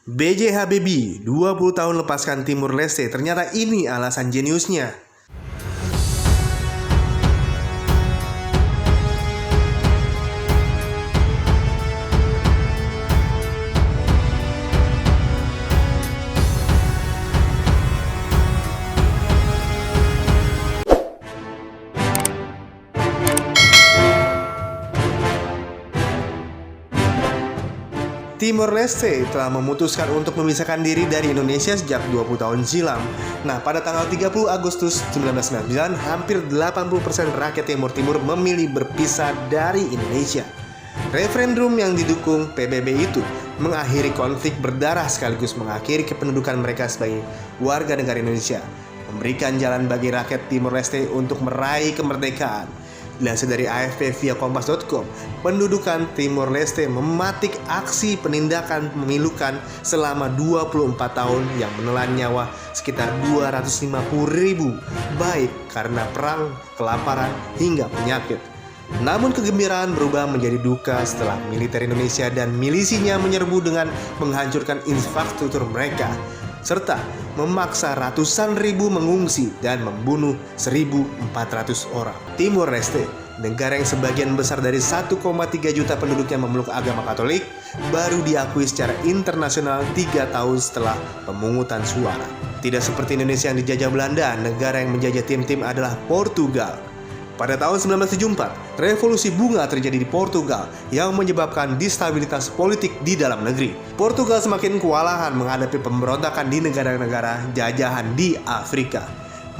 B.J. Habibie, 20 tahun lepaskan Timur Leste, ternyata ini alasan jeniusnya. Timor Leste telah memutuskan untuk memisahkan diri dari Indonesia sejak 20 tahun silam. Nah, pada tanggal 30 Agustus 1999, hampir 80% rakyat Timur Timur memilih berpisah dari Indonesia. Referendum yang didukung PBB itu mengakhiri konflik berdarah sekaligus mengakhiri kependudukan mereka sebagai warga negara Indonesia, memberikan jalan bagi rakyat Timor Leste untuk meraih kemerdekaan. Dilansir dari AFP via Kompas.com, pendudukan Timor Leste mematik aksi penindakan memilukan selama 24 tahun yang menelan nyawa sekitar 250.000, baik karena perang, kelaparan, hingga penyakit. Namun kegembiraan berubah menjadi duka setelah militer Indonesia dan milisinya menyerbu dengan menghancurkan infrastruktur mereka, serta memaksa ratusan ribu mengungsi dan membunuh 1.400 orang. Timor Leste, negara yang sebagian besar dari 1,3 juta penduduknya memeluk agama Katolik, baru diakui secara internasional 3 tahun setelah pemungutan suara. Tidak seperti Indonesia yang dijajah Belanda, negara yang menjajah tim-tim adalah Portugal. Pada tahun 1974, revolusi bunga terjadi di Portugal yang menyebabkan distabilitas politik di dalam negeri. Portugal semakin kewalahan menghadapi pemberontakan di negara-negara jajahan di Afrika.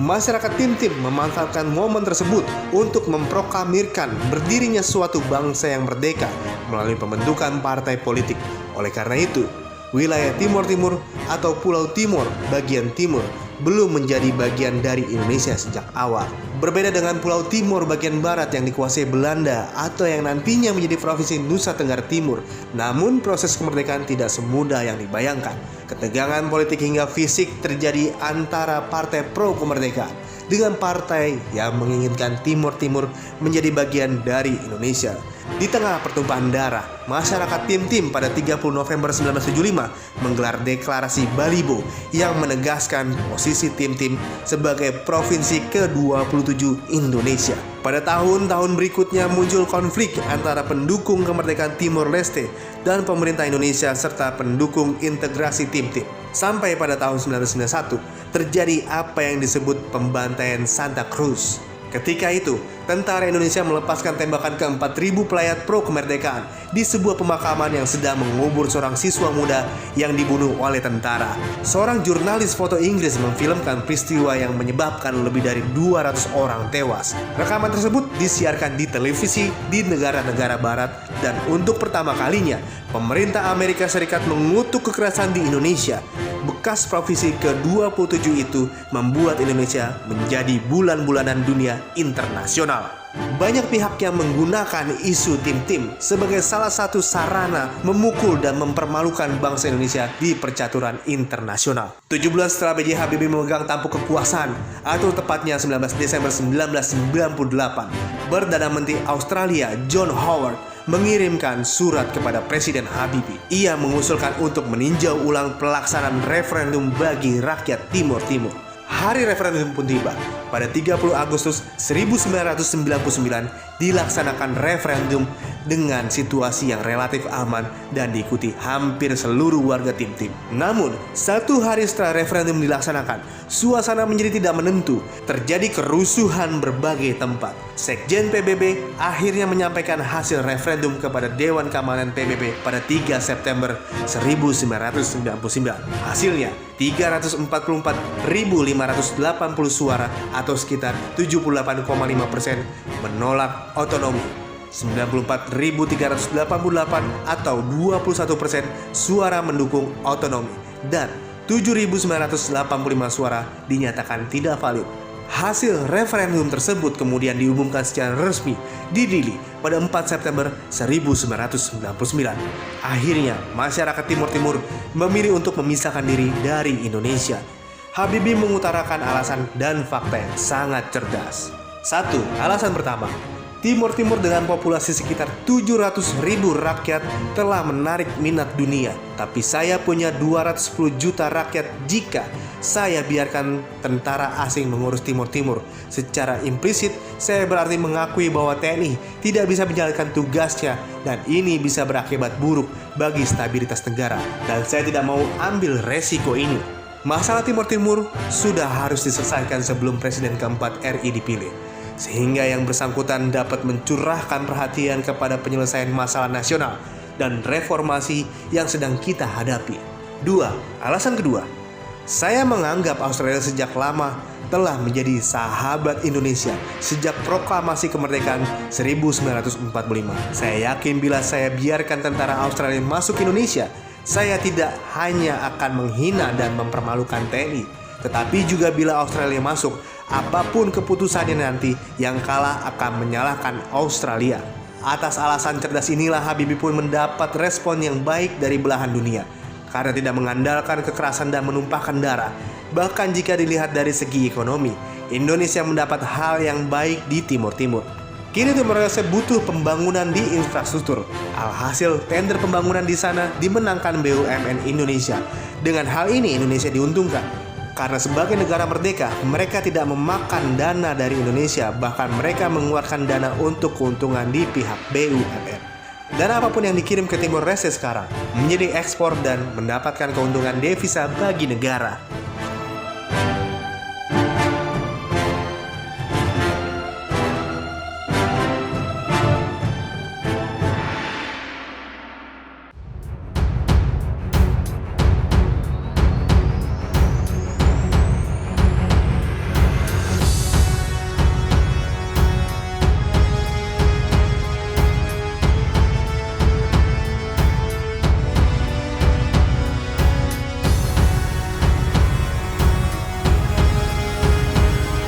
Masyarakat tim-tim memanfaatkan momen tersebut untuk memproklamirkan berdirinya suatu bangsa yang merdeka melalui pembentukan partai politik. Oleh karena itu, wilayah Timor Timur atau Pulau Timor bagian timur belum menjadi bagian dari Indonesia sejak awal. Berbeda dengan Pulau Timor bagian barat yang dikuasai Belanda atau yang nantinya menjadi Provinsi Nusa Tenggara Timur. Namun proses kemerdekaan tidak semudah yang dibayangkan. Ketegangan politik hingga fisik terjadi antara partai pro kemerdekaan dengan partai yang menginginkan Timor Timur menjadi bagian dari Indonesia. Di tengah pertumpahan darah, masyarakat tim-tim pada 30 November 1975 menggelar deklarasi Balibo yang menegaskan posisi tim-tim sebagai provinsi ke-27 Indonesia. Pada tahun-tahun berikutnya muncul konflik antara pendukung kemerdekaan Timor Leste dan pemerintah Indonesia serta pendukung integrasi tim-tim. Sampai pada tahun 1991 terjadi apa yang disebut pembantaian Santa Cruz. Ketika itu, tentara Indonesia melepaskan tembakan ke 4.000 pelayat pro kemerdekaan di sebuah pemakaman yang sedang mengubur seorang siswa muda yang dibunuh oleh tentara. Seorang jurnalis foto Inggris memfilmkan peristiwa yang menyebabkan lebih dari 200 orang tewas. Rekaman tersebut disiarkan di televisi di negara-negara barat dan untuk pertama kalinya, pemerintah Amerika Serikat mengutuk kekerasan di Indonesia. Bekas provinsi ke-27 itu membuat Indonesia menjadi bulan-bulanan dunia internasional. Banyak pihak yang menggunakan isu tim-tim sebagai salah satu sarana memukul dan mempermalukan bangsa Indonesia di percaturan internasional. 7 bulan setelah B.J. Habibie memegang tampuk kekuasaan, atau tepatnya 19 Desember 1998, Perdana Menteri Australia John Howard mengirimkan surat kepada Presiden Habibie. Ia mengusulkan untuk meninjau ulang pelaksanaan referendum bagi rakyat Timor Timur. Hari referendum pun tiba. Pada 30 Agustus 1999 dilaksanakan referendum dengan situasi yang relatif aman dan diikuti hampir seluruh warga tim-tim. Namun, 1 hari setelah referendum dilaksanakan, suasana menjadi tidak menentu. Terjadi kerusuhan berbagai tempat. Sekjen PBB akhirnya menyampaikan hasil referendum kepada Dewan Keamanan PBB pada 3 September 1999. Hasilnya, 344.580 suara atau sekitar 78,5% menolak otonomi, 94.388 atau 21% suara mendukung otonomi, dan 7.985 suara dinyatakan tidak valid. Hasil referendum tersebut kemudian diumumkan secara resmi di Dili pada 4 September 1999. Akhirnya, masyarakat Timor Timur memilih untuk memisahkan diri dari Indonesia. Habibie mengutarakan alasan dan fakta yang sangat cerdas. 1. Alasan pertama, Timur Timur dengan populasi sekitar 700.000 rakyat telah menarik minat dunia. Tapi saya punya 210 juta rakyat jika saya biarkan tentara asing mengurus Timur Timur. Secara implisit, saya berarti mengakui bahwa TNI tidak bisa menjalankan tugasnya dan ini bisa berakibat buruk bagi stabilitas negara. Dan saya tidak mau ambil resiko ini. Masalah Timur Timur sudah harus diselesaikan sebelum Presiden keempat RI dipilih, sehingga yang bersangkutan dapat mencurahkan perhatian kepada penyelesaian masalah nasional dan reformasi yang sedang kita hadapi. 2. Alasan kedua, saya menganggap Australia sejak lama telah menjadi sahabat Indonesia sejak proklamasi kemerdekaan 1945. Saya yakin bila saya biarkan tentara Australia masuk Indonesia, saya tidak hanya akan menghina dan mempermalukan TNI, tetapi juga bila Australia masuk, apapun keputusannya nanti, yang kalah akan menyalahkan Australia. Atas alasan cerdas inilah Habibie pun mendapat respon yang baik dari belahan dunia, karena tidak mengandalkan kekerasan dan menumpahkan darah. Bahkan jika dilihat dari segi ekonomi, Indonesia mendapat hal yang baik di Timur Timur. Kini Timor Leste butuh pembangunan di infrastruktur. Alhasil, tender pembangunan di sana dimenangkan BUMN Indonesia. Dengan hal ini Indonesia diuntungkan, karena sebagai negara merdeka, mereka tidak memakan dana dari Indonesia, bahkan mereka mengeluarkan dana untuk keuntungan di pihak BUMN. Dan apapun yang dikirim ke Timor Leste sekarang menjadi ekspor dan mendapatkan keuntungan devisa bagi negara.